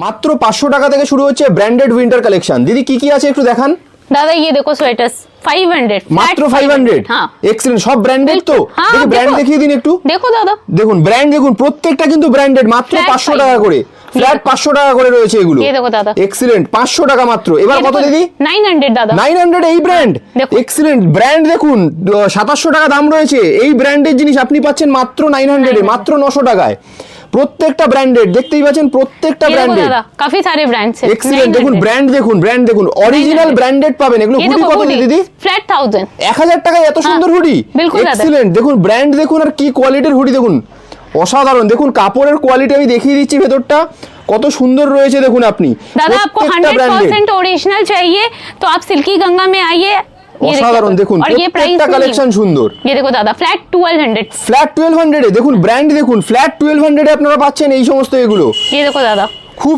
মাত্র 500 টাকা থেকে শুরু হচ্ছে ব্র্যান্ডেড উইন্টার কালেকশন। দিদি কি কি আছে একটু দেখান। दादा ये देखो स्वेटर्स 500 মাত্র 500। हाँ এক্সেলেন্ট, সব ব্র্যান্ডেড তো। हाँ, দেখি ব্র্যান্ড देखो। দেখিয়ে দিন একটু। देखो दादा দেখুন ব্র্যান্ড দেখুন, প্রত্যেকটা কিন্তু ব্র্যান্ডেড, মাত্র Flat 500 500 টাকা করে, ফ্ল্যাট 500 টাকা করে রয়েছে এগুলো। ये देखो दादा এক্সেলেন্ট, 500 টাকা মাত্র। এবার কত দিদি? 900 दादा 900 এই ব্র্যান্ড। দেখো। এক্সেলেন্ট ব্র্যান্ড দেখুন, 2700 টাকা দাম রয়েছে। এই ব্র্যান্ডের জিনিস আপনি পাচ্ছেন মাত্র 900 এ, মাত্র 900 টাকায়। প্রত্যেকটা ব্র্যান্ডেড, দেখতেই পাচ্ছেন প্রত্যেকটা ये देखो ব্র্যান্ডেড। दादा काफी सारे ब्रांड्स हैं এক্সেলেন্ট দেখুন, ব্র্যান্ড দেখুন, ব্র্যান্ড দেখুন, অরিজিনাল ব্র্যান্ডেড পাবেন। এগুলো ये হুডি देखो কত দিদি? फ्लैट 1000 1000 টাকায় এত সুন্দর হুডি। बिल्कुल दादा। এক্সেলেন্ট দেখুন, ব্র্যান্ড দেখুন, আর কি কোয়ালিটির হুডি দেখুন, অসাধারণ। দেখুন কাপড়ের কোয়ালিটি আমি দেখিয়ে দিচ্ছি, ভেতরটা কত সুন্দর রয়েছে দেখুন আপনি। दादा आपको প্রত্যেকটা branded। 100% ओरिजिनल चाहिए तो आप सिल्की गंगा में आइए ये অসাধারণ देखो। দেখুন, और ये प्राइस প্রত্যেকটা কালেকশন সুন্দর। ये देखो दादा फ्लैट 1200 ফ্ল্যাট 1200 এ দেখুন, ব্র্যান্ড দেখুন, ফ্ল্যাট 1200 এ আপনারা পাচ্ছেন এই সমস্ত এগুলো। ये देखो दादा খুব